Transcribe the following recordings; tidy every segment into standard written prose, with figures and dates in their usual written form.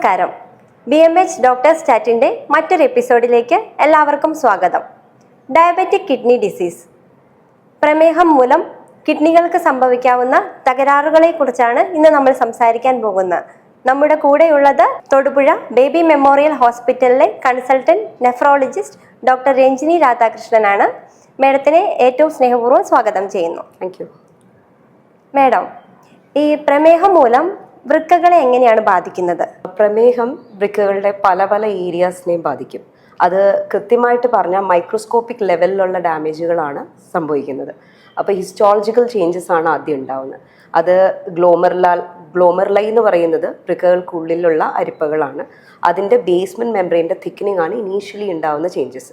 നമസ്കാരം. BMH doctors ചാറ്റിൻ്റെ മറ്റൊരു എപ്പിസോഡിലേക്ക് എല്ലാവർക്കും സ്വാഗതം. ഡയബറ്റിക് കിഡ്നി ഡിസീസ്, പ്രമേഹം മൂലം കിഡ്നികൾക്ക് സംഭവിക്കാവുന്ന തകരാറുകളെക്കുറിച്ചാണ് ഇന്ന് നമ്മൾ സംസാരിക്കാൻ പോകുന്നത്. നമ്മുടെ കൂടെയുള്ളത് തൊടുപുഴ ബേബി മെമ്മോറിയൽ ഹോസ്പിറ്റലിലെ കൺസൾട്ടന്റ് നെഫ്രോളജിസ്റ്റ് ഡോക്ടർ രഞ്ജിനി രാധാകൃഷ്ണനാണ്. മേഡത്തിനെ ഏറ്റവും സ്നേഹപൂർവ്വം സ്വാഗതം ചെയ്യുന്നു. Thank you. മേഡം, ഈ പ്രമേഹം മൂലം വൃക്കകളെ എങ്ങനെയാണ് ബാധിക്കുന്നത്? പ്രമേഹം വൃക്കകളുടെ പല പല ഏരിയാസിനെയും ബാധിക്കും. അത് കൃത്യമായിട്ട് പറഞ്ഞാൽ മൈക്രോസ്കോപ്പിക് ലെവലിലുള്ള ഡാമേജുകളാണ് സംഭവിക്കുന്നത്. അപ്പോൾ ഹിസ്റ്റോളജിക്കൽ ചേഞ്ചസ് ആണ് ആദ്യം ഉണ്ടാവുന്നത്. അത് ഗ്ലോമർലൈ എന്ന് പറയുന്നത് വൃക്കകൾക്കുള്ളിലുള്ള അരിപ്പകളാണ്. അതിൻ്റെ ബേസ്മെൻറ്റ് മെംബ്രെയിൻ്റെ തിക്കനിങ് ആണ് ഇനീഷ്യലി ഉണ്ടാവുന്ന ചേഞ്ചസ്.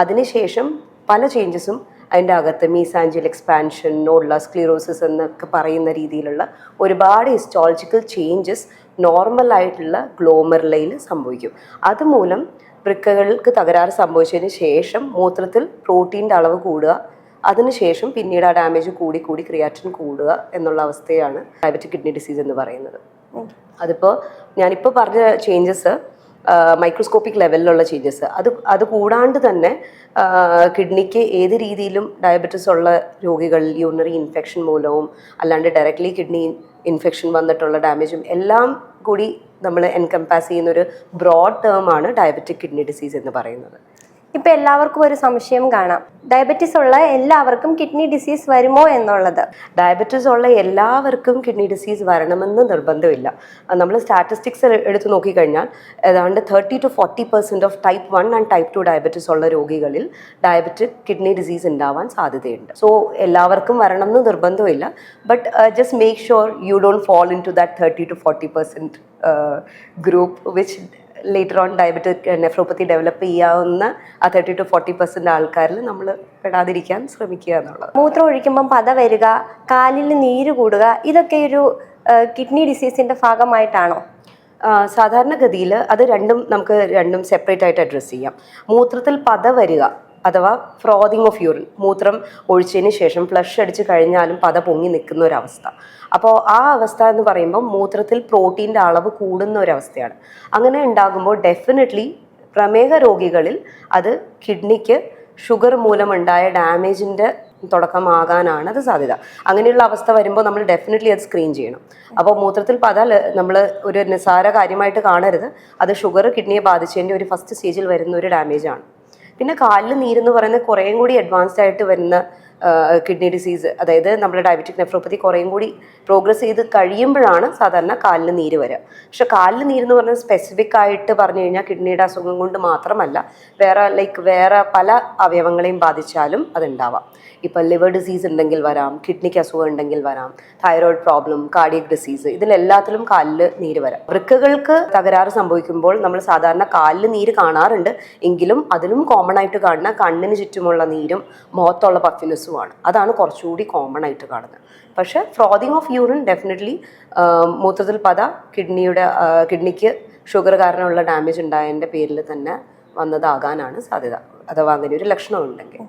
അതിനുശേഷം പല ചേഞ്ചസും അതിൻ്റെ അകത്ത് മീസാഞ്ചിയൽ എക്സ്പാൻഷൻ, നോഡുലർ സ്ക്ലീറോസിസ് എന്നൊക്കെ പറയുന്ന രീതിയിലുള്ള ഒരുപാട് ഹിസ്റ്റോളജിക്കൽ ചേഞ്ചസ് നോർമലായിട്ടുള്ള ഗ്ലോമർലയിൽ സംഭവിക്കും. അതുമൂലം വൃക്കകൾക്ക് തകരാറ് സംഭവിച്ചതിന് ശേഷം മൂത്രത്തിൽ പ്രോട്ടീൻ്റെ അളവ് കൂടുക, അതിനുശേഷം പിന്നീട് ആ ഡാമേജ് കൂടി ക്രിയാറ്റിൻ കൂടുക എന്നുള്ള അവസ്ഥയാണ് ഡയബറ്റിക് കിഡ്നി ഡിസീസ് എന്ന് പറയുന്നത്. അതിപ്പോൾ ഞാനിപ്പോൾ പറഞ്ഞ ചേഞ്ചസ് മൈക്രോസ്കോപ്പിക് ലെവലിലുള്ള ചേഞ്ചസ്. അത് കൂടാണ്ട് തന്നെ കിഡ്നിക്ക് ഏത് രീതിയിലും ഡയബറ്റിസ് ഉള്ള രോഗികളിൽ യൂറിനറി ഇൻഫെക്ഷൻ മൂലവും അല്ലാണ്ട് ഡയറക്റ്റ്ലി കിഡ്നി ഇൻഫെക്ഷൻ വന്നിട്ടുള്ള ഡാമേജും എല്ലാം കൂടി നമ്മൾ എൻകംപാസ് ചെയ്യുന്നൊരു ബ്രോഡ് ടേമാണ് ഡയബറ്റിക് കിഡ്നി ഡിസീസ് എന്ന് പറയുന്നത്. ഇപ്പം എല്ലാവർക്കും ഒരു സംശയം കാണാം, ഡയബറ്റീസ് ഉള്ള എല്ലാവർക്കും കിഡ്നി ഡിസീസ് വരുമോ എന്നുള്ളത്. ഡയബറ്റീസ് ഉള്ള എല്ലാവർക്കും കിഡ്നി ഡിസീസ് വരണമെന്ന് നിർബന്ധമില്ല. നമ്മൾ സ്റ്റാറ്റിസ്റ്റിക്സ് എടുത്ത് നോക്കിക്കഴിഞ്ഞാൽ ഏതാണ്ട് 30 to 40% of type 1 and type 2 diabetes ഉള്ള രോഗികളിൽ ഡയബറ്റിക് കിഡ്നി ഡിസീസ് ഉണ്ടാവാൻ സാധ്യതയുണ്ട്. സോ എല്ലാവർക്കും വരണം എന്ന് നിർബന്ധമില്ല. But just make sure you don't fall into that 30 to 40% group which later on diabetic nephropathy develop ചെയ്യാവുന്ന ആ 30 to 40% ആൾക്കാരിൽ നമ്മൾ പെടാതിരിക്കാൻ ശ്രമിക്കുക എന്നുള്ളത്. മൂത്രം ഒഴിക്കുമ്പം പത വരിക, കാലിൽ നീര് കൂടുക, ഇതൊക്കെ ഒരു കിഡ്നി ഡിസീസിന്റെ ഭാഗമായിട്ടാണോ? സാധാരണഗതിയിൽ അത് നമുക്ക് രണ്ടും സെപ്പറേറ്റ് ആയിട്ട് അഡ്രസ്സ് ചെയ്യാം. മൂത്രത്തിൽ പത വരിക അഥവാ ഫ്രോതിങ് ഓഫ് യൂറിൻ, മൂത്രം ഒഴിച്ചതിന് ശേഷം ഫ്ലഷ് അടിച്ച് കഴിഞ്ഞാലും പത പൊങ്ങി നിൽക്കുന്ന ഒരവസ്ഥ. അപ്പോൾ ആ അവസ്ഥ എന്ന് പറയുമ്പോൾ മൂത്രത്തിൽ പ്രോട്ടീൻ്റെ അളവ് കൂടുന്ന ഒരവസ്ഥയാണ്. അങ്ങനെ ഉണ്ടാകുമ്പോൾ ഡെഫിനറ്റ്ലി പ്രമേഹ രോഗികളിൽ അത് കിഡ്നിക്ക് ഷുഗർ മൂലമുണ്ടായ ഡാമേജിൻ്റെ തുടക്കമാകാനാണ് അത് സാധ്യത. അങ്ങനെയുള്ള അവസ്ഥ വരുമ്പോൾ നമ്മൾ ഡെഫിനറ്റ്ലി അത് സ്ക്രീൻ ചെയ്യണം. അപ്പോൾ മൂത്രത്തിൽ പത നമ്മൾ ഒരു നിസ്സാര കാര്യമായിട്ട് കാണരുത്. അത് ഷുഗർ കിഡ്നിയെ ബാധിച്ചതിൻ്റെ ഒരു ഫസ്റ്റ് സ്റ്റേജിൽ വരുന്ന ഒരു ഡാമേജാണ്. പിന്നെ കാലിൽ നീരെന്ന് പറയുന്നത് കുറേയും കൂടി അഡ്വാൻസ്ഡ് ആയിട്ട് വരുന്ന കിഡ്നി ഡിസീസ്, അതായത് നമ്മുടെ ഡയബറ്റിക് നെഫ്രോപ്പതി കുറേയും കൂടി പ്രോഗ്രസ് ചെയ്ത് കഴിയുമ്പോഴാണ് സാധാരണ കാലിൽ നീര് വരിക. പക്ഷെ കാലിൽ നീരെന്ന് പറഞ്ഞാൽ സ്പെസിഫിക് ആയിട്ട് പറഞ്ഞു കഴിഞ്ഞാൽ കിഡ്നിയുടെ അസുഖം കൊണ്ട് മാത്രമല്ല, വേറെ പല അവയവങ്ങളെയും ബാധിച്ചാലും അതുണ്ടാവാം. ഇപ്പം ലിവർ ഡിസീസ് ഉണ്ടെങ്കിൽ വരാം, കിഡ്നിക്ക് അസുഖം ഉണ്ടെങ്കിൽ വരാം, തൈറോയിഡ് പ്രോബ്ലം, കാർഡിയക് ഡിസീസ്, ഇതിലെല്ലാത്തിലും കാലിൽ നീര് വരാം. വൃക്കകൾക്ക് തകരാറ് സംഭവിക്കുമ്പോൾ നമ്മൾ സാധാരണ കാലിൽ നീര് കാണാറുണ്ട്. എങ്കിലും അതിലും കോമൺ ആയിട്ട് കാണുന്ന കണ്ണിന് ചുറ്റുമുള്ള നീരും മുഖത്തുള്ള പഫിനെസ്സുമാണ്. അതാണ് കുറച്ചുകൂടി കോമൺ ആയിട്ട് കാണുന്നത്. പക്ഷേ ഫ്രോതിങ് ഓഫ് യൂറിൻ ഡെഫിനറ്റ്ലി മൂത്രത്തിൽ പത കിഡ്നിക്ക് ഷുഗർ കാരണമുള്ള ഡാമേജ് ഉണ്ടായതിൻ്റെ പേരിൽ തന്നെ വന്നതാകാനാണ് സാധ്യത, അഥവാ അങ്ങനെ ഒരു ലക്ഷണം ഉണ്ടെങ്കിൽ.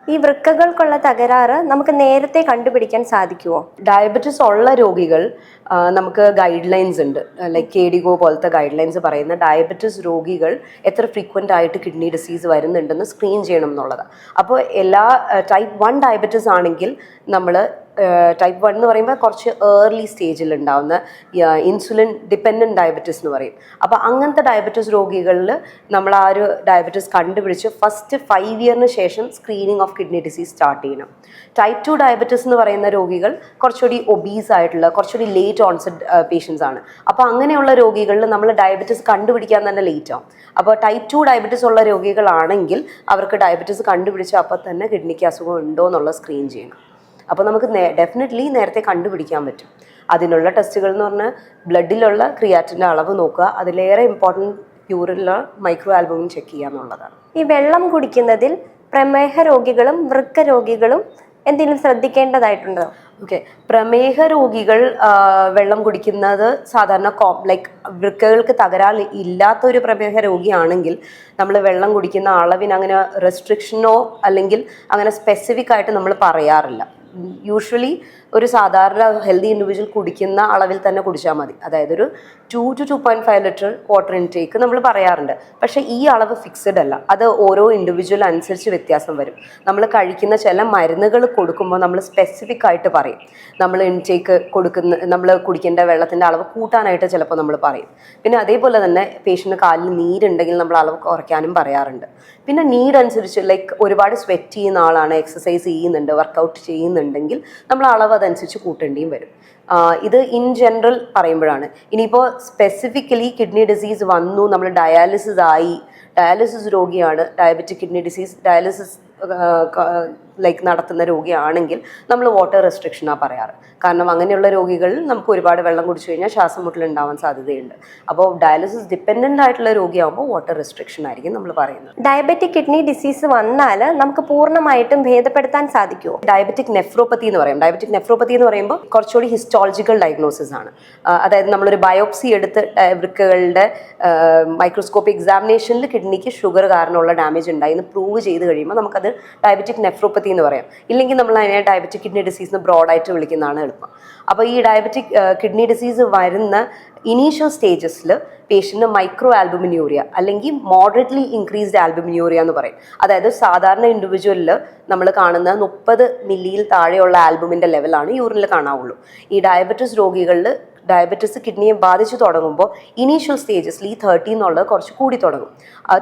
ഈ വൃക്കകൾക്കുള്ള തകരാറ് നമുക്ക് നേരത്തെ കണ്ടുപിടിക്കാൻ സാധിക്കുമോ? ഡയബറ്റിസ് ഉള്ള രോഗികൾ നമുക്ക് ഗൈഡ് ലൈൻസ് ഉണ്ട്. ലൈക്ക് KDIGO പോലത്തെ ഗൈഡ് ലൈൻസ് പറയുന്ന ഡയബറ്റിസ് രോഗികൾ എത്ര ഫ്രീക്വൻ്റ് ആയിട്ട് കിഡ്നി ഡിസീസ് വരുന്നുണ്ടെന്ന് സ്ക്രീൻ ചെയ്യണം എന്നുള്ളതാണ്. അപ്പോൾ എല്ലാ ടൈപ്പ് 1 ഡയബറ്റിസ് ആണെങ്കിൽ നമ്മൾ ടൈപ്പ് 1 എന്ന് പറയുമ്പോൾ കുറച്ച് ഏർലി സ്റ്റേജിൽ ഉണ്ടാവുന്ന ഇൻസുലിൻ ഡിപ്പെൻഡൻറ്റ് ഡയബറ്റിസ് എന്ന് പറയും. അപ്പോൾ അങ്ങനത്തെ ഡയബറ്റിസ് രോഗികളിൽ നമ്മൾ ആ ഒരു ഡയബറ്റിസ് കണ്ടുപിടിച്ച് ഫസ്റ്റ് 5 ഇയറിന് ശേഷം screening of kidney disease start ചെയ്യണം. ടൈപ്പ് 2 ഡയബറ്റിസ് എന്ന് പറയുന്ന രോഗികൾ കുറച്ചുകൂടി ഒബീസ് ആയിട്ടുള്ള കുറച്ചുകൂടി ലേറ്റ് ഓൺസെറ്റ് പേഷ്യൻസ് ആണ്. അപ്പോൾ അങ്ങനെയുള്ള രോഗികളിൽ നമ്മൾ ഡയബറ്റിസ് കണ്ടുപിടിക്കാൻ തന്നെ ലേറ്റ് ആവും. അപ്പോൾ ടൈപ്പ് 2 ഡയബറ്റിസ് ഉള്ള രോഗികളാണെങ്കിൽ അവർക്ക് ഡയബറ്റിസ് കണ്ടുപിടിച്ച് അപ്പോൾ തന്നെ കിഡ്നിക്ക് അസുഖം ഉണ്ടോ എന്നുള്ള സ്ക്രീൻ ചെയ്യണം. അപ്പോൾ നമുക്ക് ഡെഫിനറ്റ്ലി നേരത്തെ കണ്ടുപിടിക്കാൻ പറ്റും. അതിനുള്ള ടെസ്റ്റുകൾ എന്ന് പറഞ്ഞാൽ ബ്ലഡിലുള്ള ക്രിയാറ്റിൻ്റെ അളവ് നോക്കുക, അതിലേറെ ഇമ്പോർട്ടൻറ്റ് യൂറിനുള്ള മൈക്രോ ആൽബുമിൻ ചെക്ക് ചെയ്യുക എന്നുള്ളതാണ്. ഈ വെള്ളം കുടിക്കുന്നതിൽ പ്രമേഹ രോഗികളും വൃക്ക രോഗികളും എന്തെങ്കിലും ശ്രദ്ധിക്കേണ്ടതായിട്ടുണ്ടോ? ഓക്കെ, പ്രമേഹ രോഗികൾ വെള്ളം കുടിക്കുന്നത് സാധാരണ വൃക്കകൾക്ക് തകരാറ് ഇല്ലാത്തൊരു പ്രമേഹ രോഗിയാണെങ്കിൽ നമ്മൾ വെള്ളം കുടിക്കുന്ന അളവിന് അങ്ങനെ റെസ്ട്രിക്ഷനോ അല്ലെങ്കിൽ അങ്ങനെ സ്പെസിഫിക് ആയിട്ട് നമ്മൾ പറയാറില്ല. യൂഷ്വലി ഒരു സാധാരണ ഹെൽത്തി ഇൻഡിവിജ്വൽ കുടിക്കുന്ന അളവിൽ തന്നെ കുടിച്ചാൽ മതി. അതായത് ഒരു 2 to 2.5 ലിറ്റർ വാട്ടർ ഇൻടേക്ക് നമ്മൾ പറയാറുണ്ട്. പക്ഷേ ഈ അളവ് ഫിക്സഡ് അല്ല, അത് ഓരോ ഇൻഡിവിജ്വൽ അനുസരിച്ച് വ്യത്യാസം വരും. നമ്മൾ കഴിക്കുന്ന ചില മരുന്നുകൾ കൊടുക്കുമ്പോൾ നമ്മൾ സ്പെസിഫിക് ആയിട്ട് പറയും, നമ്മൾ ഇൻടേക്ക് നമ്മൾ കുടിക്കേണ്ട വെള്ളത്തിൻ്റെ അളവ് കൂട്ടാനായിട്ട് ചിലപ്പോൾ നമ്മൾ പറയും. പിന്നെ അതേപോലെ തന്നെ പേഷ്യൻ്റ് കാലിൽ നീരുണ്ടെങ്കിൽ നമ്മൾ അളവ് കുറയ്ക്കാനും പറയാറുണ്ട്. പിന്നെ നീഡ് അനുസരിച്ച് ലൈക്ക് ഒരുപാട് സ്വെറ്റ് ചെയ്യുന്ന ആളാണ്, എക്സസൈസ് ചെയ്യുന്നുണ്ട്, വർക്കൗട്ട് ചെയ്യുന്നുണ്ടെങ്കിൽ നമ്മൾ അളവ് അതനുസരിച്ച് കൂട്ടേണ്ടിയും വരും. ഇത് ഇൻ ജനറൽ പറയുമ്പോഴാണ്. ഇനിയിപ്പോൾ സ്പെസിഫിക്കലി കിഡ്നി ഡിസീസ് വന്നു, നമ്മൾ ഡയാലിസിസ് രോഗിയാണ്, diabetic kidney disease dialysis like നടത്തുന്ന രോഗിയാണെങ്കിൽ നമ്മൾ വാട്ടർ റെസ്ട്രിക്ഷനാണ് പറയാറ്. കാരണം അങ്ങനെയുള്ള രോഗികളിൽ നമുക്ക് ഒരുപാട് വെള്ളം കുടിച്ചു കഴിഞ്ഞാൽ ശ്വാസം മുട്ടലുണ്ടാവാൻ സാധ്യതയുണ്ട്. അപ്പോൾ ഡയാലിസിസ് ഡിപ്പെൻഡൻ്റ് ആയിട്ടുള്ള രോഗിയാകുമ്പോൾ വാട്ടർ റെസ്ട്രിക്ഷൻ ആയിരിക്കും നമ്മൾ പറയുന്നത്. ഡയബറ്റിക് കിഡ്നി ഡിസീസ് വന്നാൽ നമുക്ക് പൂർണ്ണമായിട്ടും ഭേദപ്പെടുത്താൻ സാധിക്കുമോ? ഡയബറ്റിക് നെഫ്രോപ്പത്തി എന്ന് പറയും. ഡയബറ്റിക് നെഫ്രോപ്പത്തി എന്ന് പറയുമ്പോൾ കുറച്ചുകൂടി ഹിസ്റ്റോളജിക്കൽ ഡയഗ്നോസിസ് ആണ്. അതായത് നമ്മളൊരു ബയോപ്സി എടുത്ത് വൃക്കകളുടെ മൈക്രോസ്കോപ്പിക് എക്സാമിനേഷനിൽ കിഡ്നിക്ക് ഷുഗർ കാരണമുള്ള ഡാമേജ് ഉണ്ടായി എന്ന് പ്രൂവ് ചെയ്ത് കഴിയുമ്പോൾ നമുക്കത് ഡയബറ്റിക് നെഫ്രോപ്പത്തി എന്ന് പറയാം. ഇല്ലെങ്കിൽ നമ്മൾ അതിനെ ഡയബറ്റിക് കിഡ്നി ഡിസീസ് എന്ന് ബ്രോഡായിട്ട് വിളിക്കുന്നതാണ് എളുപ്പം. അപ്പോൾ ഈ ഡയബറ്റിക് കിഡ്നി ഡിസീസ് വരുന്ന ഇനീഷ്യൽ സ്റ്റേജസിൽ പേഷ്യൻറ്റിന് മൈക്രോ ആൽബുമിനൂറിയ അല്ലെങ്കിൽ മോഡറേറ്റ്ലി ഇൻക്രീസ്ഡ് ആൽബുമിനൂറിയ എന്ന് പറയും. അതായത് സാധാരണ ഇൻഡിവിജ്വലിൽ നമ്മൾ കാണുന്ന 30 മില്ലിയിൽ താഴെയുള്ള ആൽബുമിൻ്റെ ലെവലാണ് യൂറിനിൽ കാണാവുള്ളൂ. ഈ ഡയബറ്റിസ് രോഗികളിൽ ഡയബറ്റിസ് കിഡ്നിയെ ബാധിച്ചു തുടങ്ങുമ്പോൾ ഇനീഷ്യൽ സ്റ്റേജസിൽ ഈ 30 എന്നുള്ളത് കുറച്ച് കൂടി തുടങ്ങും.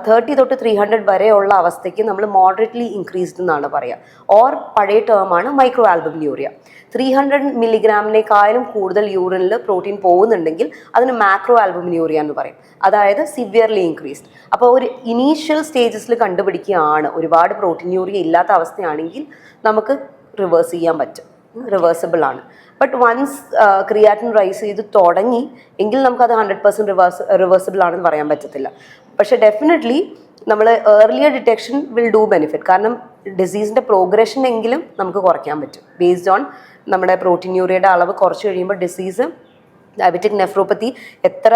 30 തൊട്ട് 300 വരെയുള്ള അവസ്ഥയ്ക്ക് നമ്മൾ മോഡറേറ്റ്ലി ഇൻക്രീസ്ഡ് എന്നാണ് പറയുക. ഓർ പഴയ ടേമാണ് മൈക്രോ ആൽബുമിനൂറിയ. 300 മില്ലിഗ്രാമിനേക്കാളും കൂടുതൽ യൂറിനിൽ പ്രോട്ടീൻ പോകുന്നുണ്ടെങ്കിൽ അതിന് മാക്രോ ആൽബുമിനൂറിയ എന്ന് പറയും. അതായത് സിവിയർലി ഇൻക്രീസ്ഡ്. അപ്പോൾ ഒരു ഇനീഷ്യൽ സ്റ്റേജസിൽ കണ്ടുപിടിക്കുകയാണ് ഒരുപാട് പ്രോട്ടീൻയൂറിയ ഇല്ലാത്ത അവസ്ഥയാണെങ്കിൽ നമുക്ക് റിവേഴ്സ് ചെയ്യാൻ പറ്റും, റിവേഴ്സിബിൾ ആണ്. ബട്ട് വൺസ് ക്രിയാറ്റിൻ റൈസ് ചെയ്ത് തുടങ്ങി എങ്കിൽ നമുക്കത് 100% റിവേഴ്സിബിൾ ആണെന്ന് പറയാൻ പറ്റത്തില്ല. പക്ഷേ ഡെഫിനറ്റ്ലി നമ്മൾ earlier detection will do benefit. കാരണം ഡിസീസിൻ്റെ പ്രോഗ്രഷൻ എങ്കിലും നമുക്ക് കുറയ്ക്കാൻ പറ്റും. ബേസ്ഡ് ഓൺ നമ്മുടെ പ്രോട്ടീൻയൂറിയയുടെ അളവ് കുറച്ച് കഴിയുമ്പോൾ ഡിസീസ് ഡയബറ്റിക് നെഫ്രോപ്പത്തി എത്ര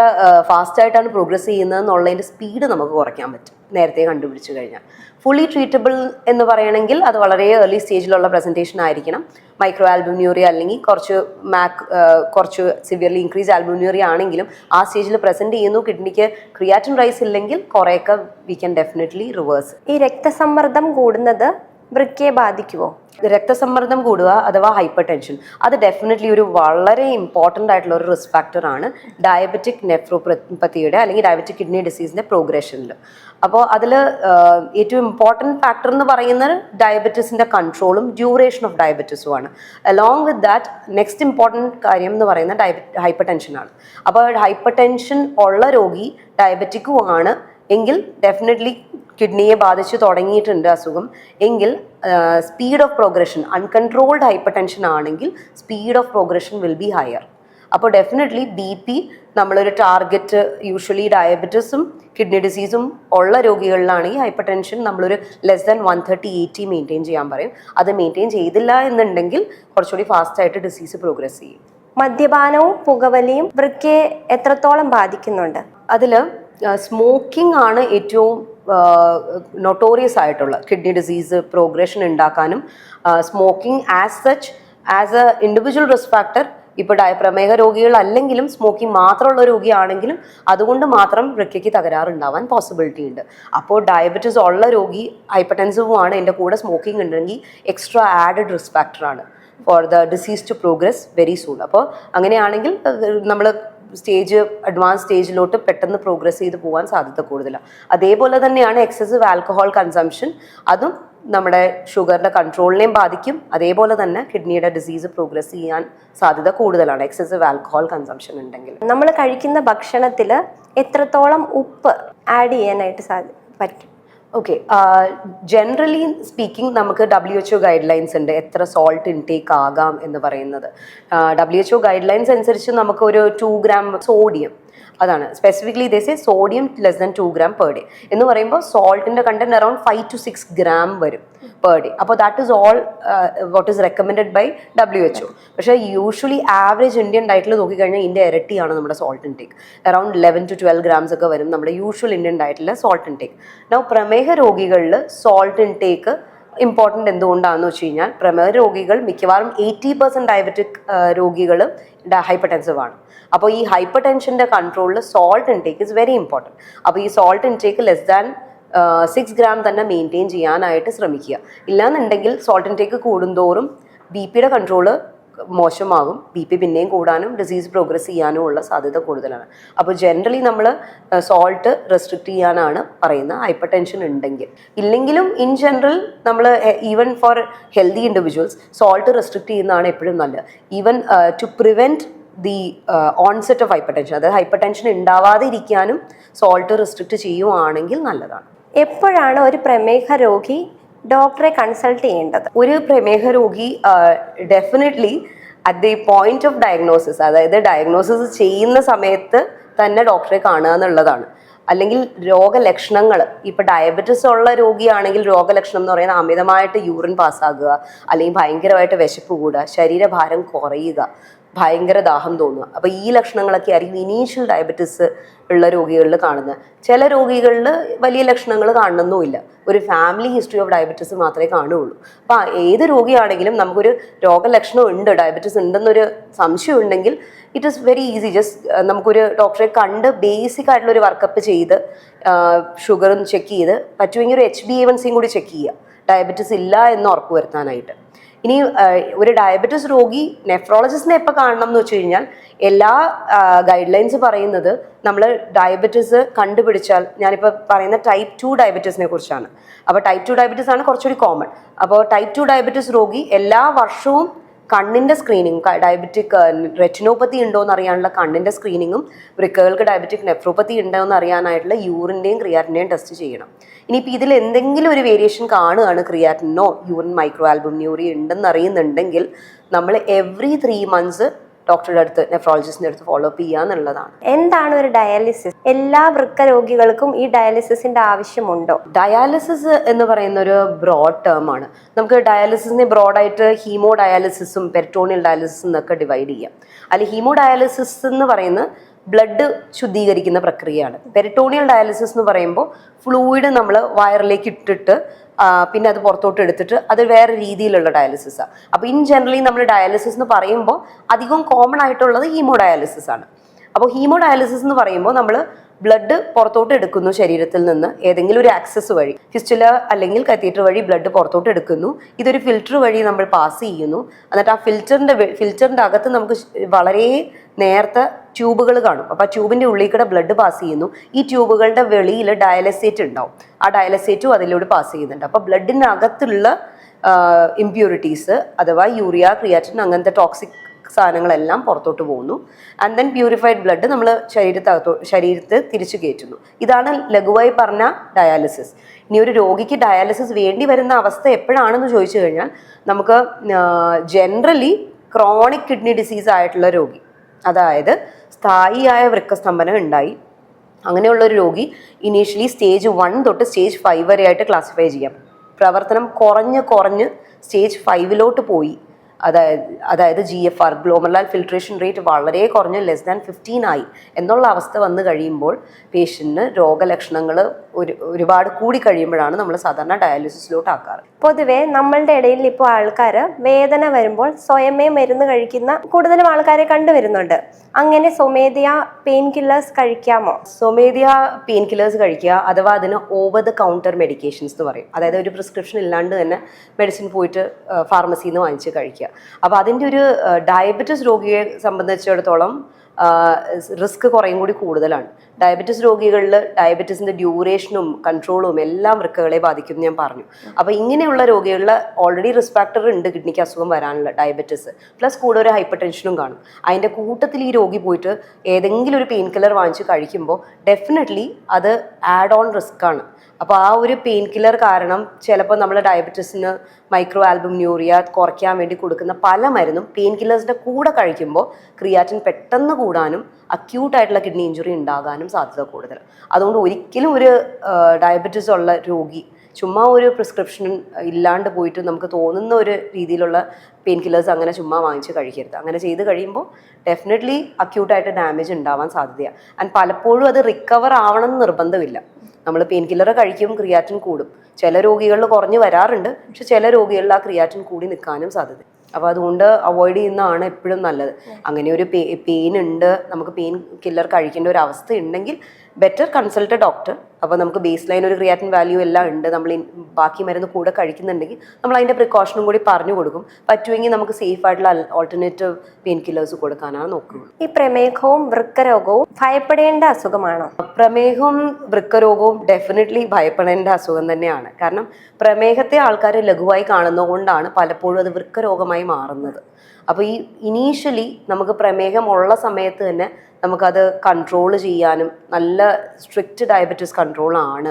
ഫാസ്റ്റായിട്ടാണ് പ്രോഗ്രസ് ചെയ്യുന്നതെന്നുള്ളതിൻ്റെ സ്പീഡ് നമുക്ക് കുറയ്ക്കാൻ പറ്റും നേരത്തെ കണ്ടുപിടിച്ച് കഴിഞ്ഞാൽ. ഫുള്ളി ട്രീറ്റബിൾ എന്ന് പറയണമെങ്കിൽ അത് വളരെ ഏർലി സ്റ്റേജിലുള്ള പ്രസൻറ്റേഷൻ ആയിരിക്കണം. മൈക്രോ ആൽബുമിനൂറിയ അല്ലെങ്കിൽ കുറച്ച് സിവിയർലി ഇൻക്രീസ് ആൽബുമിനൂറിയ ആണെങ്കിലും ആ സ്റ്റേജിൽ പ്രസൻറ്റ് ചെയ്യുന്നു, കിഡ്നിക്ക് ക്രിയാറ്റിൻ റൈസ് ഇല്ലെങ്കിൽ കുറേയൊക്കെ വി ക്യാൻ ഡെഫിനറ്റ്ലി റിവേഴ്സ്. ഈ രക്തസമ്മർദ്ദം കൂടുന്നത് വൃക്കയെ ബാധിക്കുമോ? രക്തസമ്മർദ്ദം കൂടുക അഥവാ ഹൈപ്പർ ടെൻഷൻ അത് ഡെഫിനറ്റ്ലി ഒരു വളരെ ഇമ്പോർട്ടൻ്റ് ആയിട്ടുള്ള ഒരു റിസ്ക് ഫാക്ടറാണ് ഡയബറ്റിക് നെഫ്രോപ്പത്തിയുടെ അല്ലെങ്കിൽ ഡയബറ്റിക് കിഡ്നി ഡിസീസിൻ്റെ പ്രോഗ്രഷനിൽ. അപ്പോൾ അതിൽ ഏറ്റവും ഇമ്പോർട്ടൻറ്റ് ഫാക്ടർ എന്ന് പറയുന്നത് ഡയബറ്റീസിൻ്റെ കൺട്രോളും ഡ്യൂറേഷൻ ഓഫ് ഡയബറ്റീസുമാണ്. Along with that next important കാര്യം എന്ന് പറയുന്നത് ഹൈപ്പർ ടെൻഷനാണ്. അപ്പോൾ ഹൈപ്പർ ടെൻഷൻ ഉള്ള രോഗി ഡയബറ്റിക്കും ആണ് എങ്കിൽ ഡെഫിനറ്റ്ലി കിഡ്നിയെ ബാധിച്ച് തുടങ്ങിയിട്ടുണ്ട് അസുഖം എങ്കിൽ speed of progression uncontrolled hypertension ആണെങ്കിൽ speed of progression will be higher. അപ്പോൾ ഡെഫിനറ്റ്ലി BP നമ്മളൊരു ടാർഗറ്റ് യൂഷ്വലി ഡയബറ്റീസും കിഡ്നി ഡിസീസും ഉള്ള രോഗികളിലാണെങ്കിൽ ഹൈപ്പർ ടെൻഷൻ നമ്മളൊരു ലെസ് ദാൻ 130/80 മെയിൻറ്റെയിൻ ചെയ്യാൻ പറയും. അത് മെയിൻറ്റെയിൻ ചെയ്തില്ല എന്നുണ്ടെങ്കിൽ കുറച്ചുകൂടി ഫാസ്റ്റായിട്ട് ഡിസീസ് പ്രോഗ്രസ് ചെയ്യും. മദ്യപാനവും പുകവലിയും വൃക്കയെ എത്രത്തോളം ബാധിക്കുന്നുണ്ട്? അതിൽ സ്മോക്കിംഗ് ആണ് ഏറ്റവും നൊട്ടോറിയസ് ആയിട്ടുള്ള കിഡ്നി ഡിസീസ് പ്രോഗ്രഷൻ ഉണ്ടാക്കാനും. Smoking as A individual risk factor ഇപ്പോൾ പ്രമേഹ രോഗികളല്ലെങ്കിലും സ്മോക്കിംഗ് മാത്രമുള്ള രോഗിയാണെങ്കിലും അതുകൊണ്ട് മാത്രം വൃക്കയ്ക്ക് തകരാറുണ്ടാവാൻ പോസിബിലിറ്റി ഉണ്ട്. അപ്പോൾ ഡയബറ്റീസ് ഉള്ള രോഗി ഹൈപ്പർടെൻസീവും ആണ്, എൻ്റെ കൂടെ സ്മോക്കിംഗ് ഉണ്ടെങ്കിൽ എക്സ്ട്രാ ആഡഡ് റിസ്ക് ഫാക്ടറാണ് for the disease to progress very soon. അപ്പോൾ അങ്ങനെയാണെങ്കിൽ നമ്മൾ അഡ്വാൻസ് സ്റ്റേജിലോട്ട് പെട്ടെന്ന് പ്രോഗ്രസ് ചെയ്ത് പോകാൻ സാധ്യത കൂടുതലാണ്. അതേപോലെ തന്നെയാണ് എക്സസീവ് ആൽക്കഹോൾ കൺസംഷൻ, അതും നമ്മുടെ ഷുഗറിൻ്റെ കൺട്രോളിനെയും ബാധിക്കും. അതേപോലെ തന്നെ കിഡ്നിയുടെ ഡിസീസ് പ്രോഗ്രസ് ചെയ്യാൻ സാധ്യത കൂടുതലാണ് എക്സസീവ് ആൽക്കഹോൾ കൺസംഷൻ ഉണ്ടെങ്കിൽ. നമ്മൾ കഴിക്കുന്ന ഭക്ഷണത്തിൽ എത്രത്തോളം ഉപ്പ് ആഡ് ചെയ്യാനായിട്ട് പറ്റും? ഓക്കെ, ജനറലി സ്പീക്കിംഗ് നമുക്ക് WHO ഗൈഡ് ലൈൻസ് ഉണ്ട് എത്ര സോൾട്ട് ഇൻടേക്ക് ആകാം എന്ന് പറയുന്നത്. WHO ഗൈഡ് ലൈൻസ് അനുസരിച്ച് നമുക്ക് ഒരു 2 gram സോഡിയം, അതാണ് സ്പെസിഫിക്കലി ഇതേ sodium less than 2 gram per day എന്ന് പറയുമ്പോൾ സോൾട്ടിൻ്റെ കണ്ടന്റ് അറൌണ്ട് 5 to 6 gram വരും പെർ ഡേ. അപ്പോൾ that is all what is recommended by WHO. പക്ഷേ യൂഷ്വലി ആവറേജ് ഇന്ത്യൻ ഡയറ്റിൽ നോക്കിക്കഴിഞ്ഞാൽ ഇതിൻ്റെ ഇരട്ടിയാണ് നമ്മുടെ salt intake. Around 11 to 12 grams ഒക്കെ വരും നമ്മുടെ യൂഷ്വൽ ഇന്ത്യൻ ഡയറ്റിലെ സോൾട്ട് ഇൻടേക്ക്. നൗ പ്രമേഹ രോഗികളിൽ സോൾട്ട് ഇൻടേക്ക് ഇമ്പോർട്ടൻ്റ് എന്തുകൊണ്ടാണെന്ന് വെച്ച് കഴിഞ്ഞാൽ പ്രമേഹ രോഗികൾ മിക്കവാറും 80% ഡയബറ്റിക് രോഗികൾ ഹൈപ്പർ ടെൻസീവ് ആണ്. അപ്പോൾ ഈ ഹൈപ്പർ ടെൻഷൻ്റെ കൺട്രോളിൽ salt intake is very important. അപ്പോൾ ഈ salt intake less than 6 gram തന്നെ മെയിൻറ്റെയിൻ ചെയ്യാനായിട്ട് ശ്രമിക്കുക. ഇല്ലാന്നുണ്ടെങ്കിൽ സോൾട്ട് ഇൻടേക്ക് കൂടുന്തോറും BP കൺട്രോള് മോശമാകും, BP പിന്നെയും കൂടാനും ഡിസീസ് പ്രോഗ്രസ് ചെയ്യാനും ഉള്ള സാധ്യത കൂടുതലാണ്. അപ്പോൾ ജനറലി നമ്മൾ സോൾട്ട് റെസ്ട്രിക്റ്റ് ചെയ്യാനാണ് പറയുന്നത് ഹൈപ്പർ ടെൻഷൻ ഉണ്ടെങ്കിൽ. ഇല്ലെങ്കിലും ഇൻ ജനറൽ നമ്മൾ even for healthy individuals salt restrict ചെയ്യുന്നതാണ് എപ്പോഴും നല്ലത്. Even to prevent the onset of hypertension, അതായത് ഹൈപ്പർ ടെൻഷൻ ഉണ്ടാവാതെ ഇരിക്കാനും സോൾട്ട് റെസ്ട്രിക്റ്റ് ചെയ്യുവാണെങ്കിൽ നല്ലതാണ്. എപ്പോഴാണ് ഒരു പ്രമേഹ രോഗി ഡോക്ടറെ കൺസൾട്ട് ചെയ്യേണ്ടത്? ഒരു പ്രമേഹ രോഗി definitely at the point of diagnosis, അതായത് ഡയഗ്നോസിസ് ചെയ്യുന്ന സമയത്ത് തന്നെ ഡോക്ടറെ കാണുക എന്നുള്ളതാണ്. അല്ലെങ്കിൽ രോഗലക്ഷണങ്ങൾ, ഇപ്പം ഡയബറ്റിസ് ഉള്ള രോഗിയാണെങ്കിൽ രോഗലക്ഷണം എന്ന് പറയുന്നത് അമിതമായിട്ട് യൂറിൻ പാസ്സാകുക, അല്ലെങ്കിൽ ഭയങ്കരമായിട്ട് വിശപ്പ് കൂടുക, ശരീരഭാരം കുറയുക, ഭയങ്കര ദാഹം തോന്നുക. അപ്പോൾ ഈ ലക്ഷണങ്ങളൊക്കെ ആയിരിക്കും ഇനീഷ്യൽ ഡയബറ്റിസ് ഉള്ള രോഗികളിൽ കാണുന്നത്. ചില രോഗികളിൽ വലിയ ലക്ഷണങ്ങൾ കാണണമെന്നുമില്ല, ഒരു ഫാമിലി ഹിസ്റ്ററി ഓഫ് ഡയബറ്റിസ് മാത്രമേ കാണുകയുള്ളൂ. അപ്പോൾ ഏത് രോഗിയാണെങ്കിലും നമുക്കൊരു രോഗലക്ഷണം ഉണ്ട്, ഡയബറ്റിസ് ഉണ്ടെന്നൊരു സംശയം ഉണ്ടെങ്കിൽ it is very easy. Just നമുക്കൊരു ഡോക്ടറെ കണ്ട് ബേസിക് ആയിട്ടുള്ളൊരു വർക്കപ്പ് ചെയ്ത് ഷുഗറും ചെക്ക് ചെയ്ത് പറ്റുമെങ്കിൽ ഒരു HbA1c കൂടി ചെക്ക് ചെയ്യുക, ഡയബറ്റിസ് ഇല്ല എന്ന് ഉറപ്പുവരുത്താനായിട്ട്. ഇനി ഒരു ഡയബറ്റിസ് രോഗി നെഫ്രോളജിസ്റ്റിനെ എപ്പോൾ കാണണം എന്ന് വെച്ച് കഴിഞ്ഞാൽ എല്ലാ ഗൈഡ് ലൈൻസ് പറയുന്നത് നമ്മൾ ഡയബറ്റിസ് കണ്ടുപിടിച്ചാൽ, ഞാനിപ്പോൾ പറയുന്ന ടൈപ്പ് 2 ഡയബറ്റീസിനെ കുറിച്ചാണ്. അപ്പോൾ ടൈപ്പ് 2 ഡയബറ്റീസ് ആണ് കുറച്ചുകൂടി കോമൺ. അപ്പോൾ ടൈപ്പ് 2 ഡയബറ്റിസ് രോഗി എല്ലാ വർഷവും കണ്ണിൻ്റെ സ്ക്രീനിങ്, ഡയബറ്റിക് റെറ്റിനോപ്പത്തി ഉണ്ടോ എന്ന് അറിയാനുള്ള കണ്ണിൻ്റെ സ്ക്രീനിങ്ങും വൃക്കകൾക്ക് ഡയബറ്റിക് നെഫ്രോപ്പത്തി ഉണ്ടോ എന്ന് അറിയാനായിട്ടുള്ള യൂറിൻ്റെയും ക്രിയാറ്റിൻ്റെയും ടെസ്റ്റ് ചെയ്യണം. ഇനിയിപ്പോൾ ഇതിൽ എന്തെങ്കിലും ഒരു വേരിയേഷൻ കാണുകയാണ്, ക്രിയാറ്റിനോ യൂറിൻ മൈക്രോ ആൽബുമിനൂറി ഉണ്ടെന്ന് അറിയുന്നുണ്ടെങ്കിൽ നമ്മൾ എവറി 3 months ഡോക്ടറുടെ അടുത്ത്, നെഫ്രോളജിസ്റ്റിൻ്റെ അടുത്ത് ഫോളോ അപ്പ് ചെയ്യുക എന്നുള്ളതാണ്. എന്താണ് ഒരു ഡയാലിസിസ്? എല്ലാ വൃക്ക രോഗികൾക്കും ഈ ഡയാലിസിസിന്റെ ആവശ്യമുണ്ടോ? ഡയാലിസിസ് എന്ന് പറയുന്ന ഒരു ബ്രോഡ് ടേം ആണ്. നമുക്ക് ഡയാലിസിസിനെ ബ്രോഡായിട്ട് ഹീമോ ഡയാലിസിസും പെരിറ്റോണിയൽ ഡയാലിസിസും എന്നൊക്കെ ഡിവൈഡ് ചെയ്യാം. അതിൽ ഹീമോ ഡയാലിസിസ് എന്ന് പറയുന്ന ബ്ലഡ് ശുദ്ധീകരിക്കുന്ന പ്രക്രിയയാണ്. പെരിറ്റോണിയൽ ഡയാലിസിസ് എന്ന് പറയുമ്പോൾ ഫ്ലൂയിഡ് നമ്മൾ വയറിലേക്ക് ഇട്ടിട്ട് പിന്നെ അത് പുറത്തോട്ട് എടുത്തിട്ട് അത് വേറെ രീതിയിലുള്ള ഡയാലിസിസാണ്. അപ്പോൾ ഇൻ ജനറലി നമ്മൾ ഡയാലിസിസ് എന്ന് പറയുമ്പോൾ അധികം കോമൺ ആയിട്ടുള്ളത് ഹീമോ ഡയാലിസിസ് ആണ്. അപ്പോൾ ഹീമോ ഡയാലിസിസ് എന്ന് പറയുമ്പോൾ നമ്മൾ ബ്ലഡ് പുറത്തോട്ട് എടുക്കുന്നു ശരീരത്തിൽ നിന്ന്, ഏതെങ്കിലും ഒരു ആക്സസ് വഴി, ഫിസ്റ്റുല അല്ലെങ്കിൽ കത്തീറ്റർ വഴി ബ്ലഡ് പുറത്തോട്ട് എടുക്കുന്നു. ഇതൊരു ഫിൽറ്റർ വഴി നമ്മൾ പാസ് ചെയ്യുന്നു. എന്നിട്ട് ആ ഫിൽറ്ററിൻ്റെ അകത്ത് നമുക്ക് വളരെ നേർത്ത ട്യൂബുകൾ കാണും. അപ്പോൾ ആ ട്യൂബിൻ്റെ ഉള്ളിൽ കൂടെ ബ്ലഡ് പാസ് ചെയ്യുന്നു. ഈ ട്യൂബുകളുടെ വെളിയിൽ ഡയാലിസേറ്റ് ഉണ്ടാവും, ആ ഡയാലിസേറ്റും അതിലൂടെ പാസ് ചെയ്യുന്നുണ്ട്. അപ്പോൾ ബ്ലഡിനകത്തുള്ള ഇംപ്യൂരിറ്റീസ് അഥവാ യൂറിയ, ക്രിയാറ്റിൻ അങ്ങനത്തെ ടോക്സിക് സാധനങ്ങളെല്ലാം പുറത്തോട്ട് പോകുന്നു. ആൻഡ് ദെൻ പ്യൂരിഫൈഡ് ബ്ലഡ് നമ്മൾ ശരീരത്ത് തിരിച്ചു കയറ്റുന്നു. ഇതാണ് ലഘുവായി പറഞ്ഞ ഡയാലിസിസ്. ഇനി ഒരു രോഗിക്ക് ഡയാലിസിസ് വേണ്ടി വരുന്ന അവസ്ഥ എപ്പോഴാണെന്ന് ചോദിച്ചു കഴിഞ്ഞാൽ, നമുക്ക് ജനറലി ക്രോണിക് കിഡ്നി ഡിസീസ് ആയിട്ടുള്ള രോഗി, അതായത് സ്ഥായിയായ വൃക്കസ്തംഭനം ഉണ്ടായി, അങ്ങനെയുള്ളൊരു രോഗി ഇനീഷ്യലി സ്റ്റേജ് 1 തൊട്ട് സ്റ്റേജ് 5 വരെ ആയിട്ട് ക്ലാസിഫൈ ചെയ്യാം. പ്രവർത്തനം കുറഞ്ഞ് സ്റ്റേജ് 5 പോയി, അതായത് GFR ഗ്ലോമറുലാർ ഫിൽട്രേഷൻ റേറ്റ് വളരെ കുറഞ്ഞ് ലെസ് ദാൻ 15 ആയി എന്നുള്ള അവസ്ഥ വന്നു കഴിയുമ്പോൾ പേഷ്യൻറ്റിന് രോഗലക്ഷണങ്ങൾ ഒരുപാട് കൂടി കഴിയുമ്പോഴാണ് നമ്മൾ സാധാരണ ഡയാലിസിസിലോട്ട് ആക്കാറ്. പൊതുവെ നമ്മളുടെ ഇടയിൽ ഇപ്പോൾ ആൾക്കാർ വേദന വരുമ്പോൾ സ്വയമേ മരുന്ന് കഴിക്കുന്ന കൂടുതലും ആൾക്കാരെ കണ്ടുവരുന്നുണ്ട്. അങ്ങനെ സ്വമേധയ പെയിൻ കില്ലേഴ്സ് കഴിക്കാമോ? സ്വമേധയ പെയിൻ കില്ലേഴ്സ് കഴിക്കുക, അഥവാ അതിന് ഓവർ ദ കൗണ്ടർ മെഡിക്കേഷൻസ് എന്ന് പറയും. അതായത് ഒരു പ്രിസ്ക്രിപ്ഷൻ ഇല്ലാണ്ട് തന്നെ മെഡിസിൻ പോയിട്ട് ഫാർമസിയിൽ നിന്ന് വാങ്ങിച്ച് കഴിക്കുക. അപ്പോൾ അതിൻ്റെ ഒരു ഡയബറ്റിസ് രോഗിയെ സംബന്ധിച്ചിടത്തോളം റിസ്ക് കുറേയും കൂടി കൂടുതലാണ്. ഡയബറ്റിസ് രോഗികളിൽ ഡയബറ്റീസിൻ്റെ ഡ്യൂറേഷനും കൺട്രോളും എല്ലാം വൃക്കകളെ ബാധിക്കും ഞാൻ പറഞ്ഞു. അപ്പോൾ ഇങ്ങനെയുള്ള രോഗികളിൽ ഓൾറെഡി റിസ്ക് ഫാക്ടർ ഉണ്ട് കിഡ്നിക്ക് അസുഖം വരാനുള്ള, ഡയബറ്റിസ് പ്ലസ് കൂടെ ഒരു ഹൈപ്പർ ടെൻഷനും കാണും. അതിൻ്റെ കൂട്ടത്തിൽ ഈ രോഗി പോയിട്ട് ഏതെങ്കിലും ഒരു പെയിൻ കില്ലർ വാങ്ങിച്ച് കഴിക്കുമ്പോൾ ഡെഫിനറ്റ്ലി അത് ആഡ് ഓൺ റിസ്ക് ആണ്. അപ്പോൾ ആ ഒരു പെയിൻ കില്ലർ കാരണം ചിലപ്പോൾ നമ്മൾ ഡയബറ്റീസിന് മൈക്രോ ആൽബുമിനൂറിയ കുറയ്ക്കാൻ വേണ്ടി കൊടുക്കുന്ന പല മരുന്നും പെയിൻ കില്ലേഴ്സിൻ്റെ കൂടെ കഴിക്കുമ്പോൾ ക്രിയാറ്റിൻ പെട്ടെന്ന് കൂടാനും അക്യൂട്ടായിട്ടുള്ള കിഡ്നി ഇഞ്ചുറി ഉണ്ടാകാനും സാധ്യത കൂടുതൽ. അതുകൊണ്ട് ഒരിക്കലും ഒരു ഡയബറ്റീസ് ഉള്ള രോഗി ചുമ്മാ ഒരു പ്രിസ്ക്രിപ്ഷൻ ഇല്ലാണ്ട് പോയിട്ട് നമുക്ക് തോന്നുന്ന ഒരു രീതിയിലുള്ള പെയിൻ കില്ലേഴ്സ് അങ്ങനെ ചുമ്മാ വാങ്ങിച്ച് കഴിക്കരുത്. അങ്ങനെ ചെയ്ത് കഴിയുമ്പോൾ ഡെഫിനറ്റ്ലി അക്യൂട്ടായിട്ട് ഡാമേജ് ഉണ്ടാവാൻ സാധ്യതയാണ്. ആൻഡ് പലപ്പോഴും അത് റിക്കവർ ആവണം എന്ന് നിർബന്ധമില്ല. നമ്മൾ പെയിൻ കില്ലർ കഴിക്കും, ക്രിയാറ്റിൻ കൂടും. ചില രോഗികളിൽ കുറഞ്ഞു വരാറുണ്ട്, പക്ഷെ ചില രോഗികളിൽ ആ ക്രിയാറ്റിൻ കൂടി നിൽക്കാനും സാധ്യത. അപ്പോൾ അതുകൊണ്ട് അവോയ്ഡ് ചെയ്യുന്നതാണ് എപ്പോഴും നല്ലത്. അങ്ങനെ ഒരു പെയിൻ ഉണ്ട്, നമുക്ക് പെയിൻ കില്ലർ കഴിക്കേണ്ട ഒരു അവസ്ഥ ഉണ്ടെങ്കിൽ ബെറ്റർ കൺസൾട്ട് ഡോക്ടർ. അപ്പോൾ നമുക്ക് ബേസ് ലൈൻ ഒരു ക്രിയാറ്റിൻ വാല്യൂ എല്ലാം ഉണ്ട്, നമ്മൾ ബാക്കി മരുന്ന് കൂടെ കഴിക്കുന്നുണ്ടെങ്കിൽ നമ്മൾ അതിൻ്റെ പ്രിക്കോഷനും കൂടി പറഞ്ഞു കൊടുക്കും. പറ്റുമെങ്കിൽ നമുക്ക് സേഫ് ആയിട്ടുള്ള ഓൾട്ടർനേറ്റീവ് പെയിൻ കില്ലേഴ്സ് കൊടുക്കാനാണ് നോക്കുന്നത്. ഈ പ്രമേഹവും വൃക്കരോഗവും ഭയപ്പെടേണ്ട അസുഖമാണോ? പ്രമേഹവും വൃക്കരോഗവും ഡെഫിനറ്റ്ലി ഭയപ്പെടേണ്ട അസുഖം തന്നെയാണ്. കാരണം പ്രമേഹത്തെ ആൾക്കാർ ലഘുവായി കാണുന്നതുകൊണ്ടാണ് പലപ്പോഴും അത് വൃക്കരോഗമായി മാറുന്നത്. അപ്പോൾ ഈ ഇനീഷ്യലി നമുക്ക് പ്രമേഹം ഉള്ള സമയത്ത് തന്നെ നമുക്കത് കൺട്രോൾ ചെയ്യാനും, നല്ല സ്ട്രിക്റ്റ് ഡയബറ്റീസ് കൺട്രോളാണ്,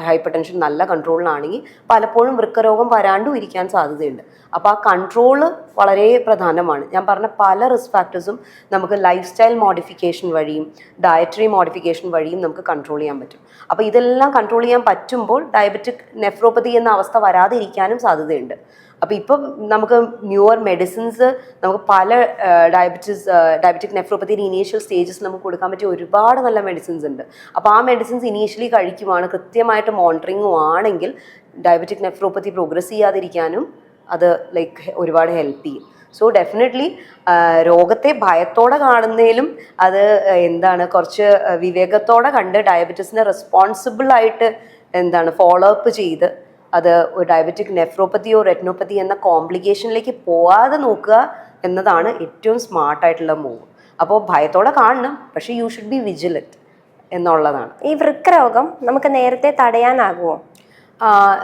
ഹൈപ്പർ ടെൻഷൻ നല്ല കൺട്രോളിലാണെങ്കിൽ പലപ്പോഴും വൃക്കരോഗം വരാണ്ടും ഇരിക്കാൻ സാധ്യതയുണ്ട്. അപ്പോൾ ആ കൺട്രോള് വളരെ പ്രധാനമാണ്. ഞാൻ പറഞ്ഞ പല റിസ്ക് ഫാക്ടേഴ്സും നമുക്ക് ലൈഫ് സ്റ്റൈൽ മോഡിഫിക്കേഷൻ വഴിയും ഡയറ്ററി മോഡിഫിക്കേഷൻ വഴിയും നമുക്ക് കൺട്രോൾ ചെയ്യാൻ പറ്റും. അപ്പോൾ ഇതെല്ലാം കൺട്രോൾ ചെയ്യാൻ പറ്റുമ്പോൾ ഡയബറ്റിക് നെഫ്രോപ്പതി എന്ന അവസ്ഥ വരാതിരിക്കാനും സാധ്യതയുണ്ട്. അപ്പോൾ ഇപ്പം നമുക്ക് ന്യൂവർ മെഡിസിൻസ്, നമുക്ക് പല ഡയബറ്റിക് നെഫ്രോപ്പതിയുടെ ഇനീഷ്യൽ സ്റ്റേജസ് നമുക്ക് കൊടുക്കാൻ പറ്റിയ ഒരുപാട് നല്ല മെഡിസിൻസ് ഉണ്ട്. അപ്പോൾ ആ മെഡിസിൻസ് ഇനീഷ്യലി കഴിക്കുവാണ്, കൃത്യമായിട്ട് മോണിറ്ററിങ്ങും ആണെങ്കിൽ ഡയബറ്റിക് നെഫ്രോപ്പതി പ്രോഗ്രസ് ചെയ്യാതിരിക്കാനും അത് ഒരുപാട് ഹെൽപ്പ് ചെയ്യും. സോ ഡെഫിനറ്റ്ലി രോഗത്തെ ഭയത്തോടെ കാണുന്നതിലും അത് കുറച്ച് വിവേകത്തോടെ കണ്ട് ഡയബറ്റീസിനെ റെസ്പോൺസിബിളായിട്ട് ഫോളോ അപ്പ് ചെയ്ത് അത് ഒരു ഡയബറ്റിക് നെഫ്രോപ്പതിയോ റെറ്റിനോപ്പതി എന്ന കോംപ്ലിക്കേഷനിലേക്ക് പോവാതെ നോക്കുക എന്നതാണ് ഏറ്റവും സ്മാർട്ടായിട്ടുള്ള മൂവ്. അപ്പോൾ ഭയത്തോടെ കാണണം, പക്ഷേ യു ഷുഡ് ബി വിജിലൻറ്റ് എന്നുള്ളതാണ്. ഈ വൃക്കരോഗം നമുക്ക് നേരത്തെ തടയാനാകുമോ?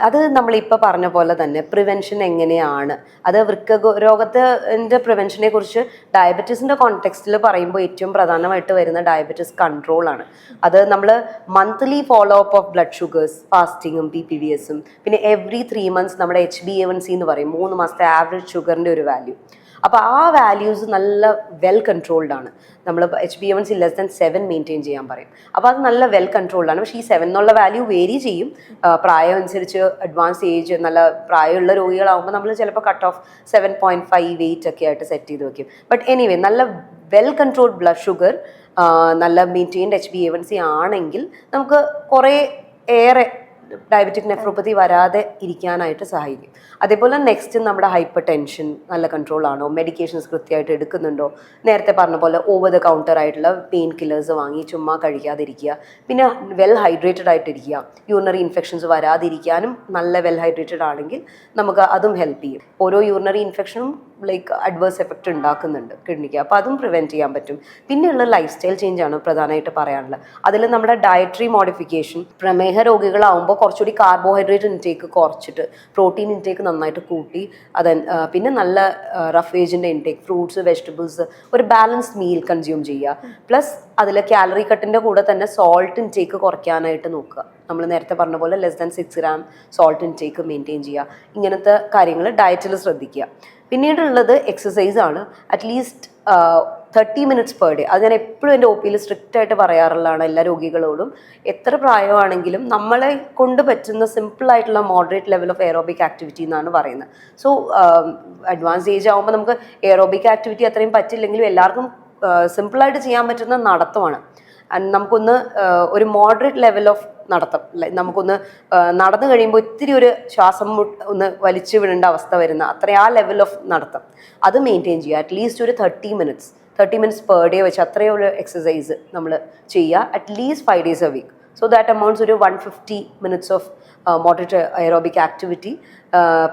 അത് നമ്മളിപ്പോൾ പറഞ്ഞ പോലെ തന്നെ പ്രിവെൻഷൻ എങ്ങനെയാണ്, അത് വൃക്കരോഗത്തിൻ്റെ പ്രിവെൻഷനെ കുറിച്ച് ഡയബറ്റീസിൻ്റെ കോണ്ടെക്സ്റ്റിൽ പറയുമ്പോൾ ഏറ്റവും പ്രധാനമായിട്ട് വരുന്ന ഡയബറ്റീസ് കൺട്രോളാണ്. അത് നമ്മൾ monthly follow up of blood sugars, ഫാസ്റ്റിങ്ങും PPVSും, പിന്നെ എവറി 3 months നമ്മുടെ HbA1c എന്ന് പറയും, 3 മാസത്തെ ആവറേജ് ഷുഗറിൻ്റെ ഒരു വാല്യൂ. അപ്പോൾ ആ വാല്യൂസ് നല്ല വെൽ കൺട്രോൾഡ് ആണ്. നമ്മൾ HbA1c <7 മെയിൻറ്റെയിൻ ചെയ്യാൻ പറയും. അപ്പോൾ അത് നല്ല വെൽ കൺട്രോൾഡ് ആണ്. പക്ഷേ ഈ 7 എന്നുള്ള വാല്യൂ വേരി ചെയ്യും പ്രായം അനുസരിച്ച്. അഡ്വാൻസ് ഏജ്, നല്ല പ്രായമുള്ള രോഗികളാകുമ്പോൾ നമ്മൾ ചിലപ്പോൾ കട്ട് ഓഫ് 7.5 വെയിറ്റ് ഒക്കെ ആയിട്ട് സെറ്റ് ചെയ്ത് വെക്കും. ബട്ട് എനിവേ നല്ല വെൽ കൺട്രോൾഡ് ബ്ലഡ് ഷുഗർ, നല്ല മെയിൻറ്റെയിൻഡ് HbA1c ആണെങ്കിൽ നമുക്ക് കുറേ ഏറെ ഡയബറ്റിക് നെഫ്രോപ്പതി വരാതെ ഇരിക്കാനായിട്ട് സഹായിക്കും. അതേപോലെ നെക്സ്റ്റ് നമ്മുടെ ഹൈപ്പർ ടെൻഷൻ നല്ല കൺട്രോൾ ആണോ, മെഡിക്കേഷൻസ് കൃത്യമായിട്ട് എടുക്കുന്നുണ്ടോ, നേരത്തെ പറഞ്ഞ പോലെ ഓവർ ദ കൗണ്ടർ ആയിട്ടുള്ള പെയിൻ കില്ലേഴ്സ് വാങ്ങി ചുമ്മാ കഴിക്കാതിരിക്കുക, പിന്നെ വെൽ ഹൈഡ്രേറ്റഡ് ആയിട്ടിരിക്കുക. യൂറിനറി ഇൻഫെക്ഷൻസ് വരാതിരിക്കാനും നല്ല വെൽ ഹൈഡ്രേറ്റഡ് ആണെങ്കിൽ നമുക്ക് അതും ഹെൽപ്പ് ചെയ്യും. ഓരോ യൂറിനറി ഇൻഫെക്ഷനും അഡ്വേഴ്സ് എഫക്റ്റ് ഉണ്ടാക്കുന്നുണ്ട് കിഡ്നിക്ക്, അപ്പോൾ അതും പ്രിവെൻറ്റ് ചെയ്യാൻ പറ്റും. പിന്നെയുള്ള ലൈഫ് സ്റ്റൈൽ ചേഞ്ച് ആണ് പ്രധാനമായിട്ട് പറയാനുള്ളത്. അതിൽ നമ്മുടെ ഡയറ്ററി മോഡിഫിക്കേഷൻ, പ്രമേഹ രോഗികളാവുമ്പോൾ കുറച്ചുകൂടി കാർബോഹൈഡ്രേറ്റ് ഇൻടേക്ക് കുറച്ചിട്ട് പ്രോട്ടീൻ ഇൻടേക്ക് നന്നായിട്ട് കൂട്ടി, പിന്നെ നല്ല റഫ് വേജിൻ്റെ ഇൻടേക്ക്, ഫ്രൂട്ട്സ്, വെജിറ്റബിൾസ്, ഒരു ബാലൻസ്ഡ് മീൽ കൺസ്യൂം ചെയ്യുക. പ്ലസ് അതിൽ കാലറി കട്ടിൻ്റെ കൂടെ തന്നെ സോൾട്ട് ഇൻടേക്ക് കുറയ്ക്കാനായിട്ട് നോക്കുക. നമ്മൾ നേരത്തെ പറഞ്ഞ പോലെ <6 grams സോൾട്ട് ഇൻടേക്ക് മെയിൻറ്റെയിൻ ചെയ്യുക. ഇങ്ങനത്തെ കാര്യങ്ങൾ ഡയറ്റിൽ ശ്രദ്ധിക്കുക. പിന്നീടുള്ളത് എക്സസൈസ് ആണ്. At least 30 minutes per day. അത് ഞാൻ എപ്പോഴും എൻ്റെ OPയിൽ സ്ട്രിക്റ്റ് ആയിട്ട് പറയാറുള്ളതാണ് എല്ലാ രോഗികളോടും. എത്ര പ്രായമാണെങ്കിലും നമ്മളെ കൊണ്ട് പറ്റുന്ന സിമ്പിളായിട്ടുള്ള moderate level of aerobic activity എന്നാണ് പറയുന്നത്. സോ അഡ്വാൻസ് ഏജ് ആകുമ്പോൾ നമുക്ക് എയറോബിക് ആക്ടിവിറ്റി അത്രയും പറ്റില്ലെങ്കിലും എല്ലാവർക്കും സിമ്പിളായിട്ട് ചെയ്യാൻ പറ്റുന്ന നടത്തമാണ്. നമുക്കൊന്ന് ഒരു മോഡറേറ്റ് ലെവൽ ഓഫ് നടത്തം, നമുക്കൊന്ന് നടന്നു കഴിയുമ്പോൾ ഇത്തിരി ഒരു ശ്വാസം ഒന്ന് വലിച്ചു വിടേണ്ട അവസ്ഥ വരുന്ന ആ ലെവൽ ഓഫ് നടത്തം അത് മെയിൻറ്റെയിൻ ചെയ്യുക. അറ്റ്ലീസ്റ്റ് ഒരു 30 minutes പെർ ഡേ വെച്ച് അത്രയുള്ള എക്സസൈസ് നമ്മൾ ചെയ്യുക. At least 5 days a week. So that amounts ഒരു 150 minutes of moderate aerobic activity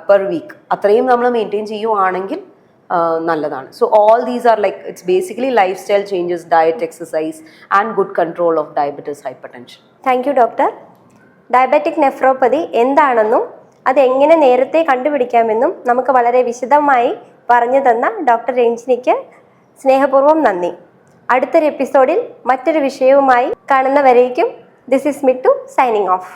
per week. അത്രയും നമ്മൾ മെയിൻറ്റെയിൻ ചെയ്യുവാണെങ്കിൽ നല്ലതാണ്. So all these are its basically life style changes, diet, exercise and good control of diabetes, hypertension. Thank you doctor. Diabetic nephropathy എന്താണെന്നും അതെങ്ങനെ നേരത്തെ കണ്ടുപിടിക്കാമെന്നും നമുക്ക് വളരെ വിശദമായി പറഞ്ഞു തന്ന ഡോക്ടർ രഞ്ജിനിക്ക് സ്നേഹപൂർവ്വം നന്ദി. അടുത്തൊരു എപ്പിസോഡിൽ മറ്റൊരു വിഷയവുമായി കാണുന്നവരേക്കും this is Mittu signing of.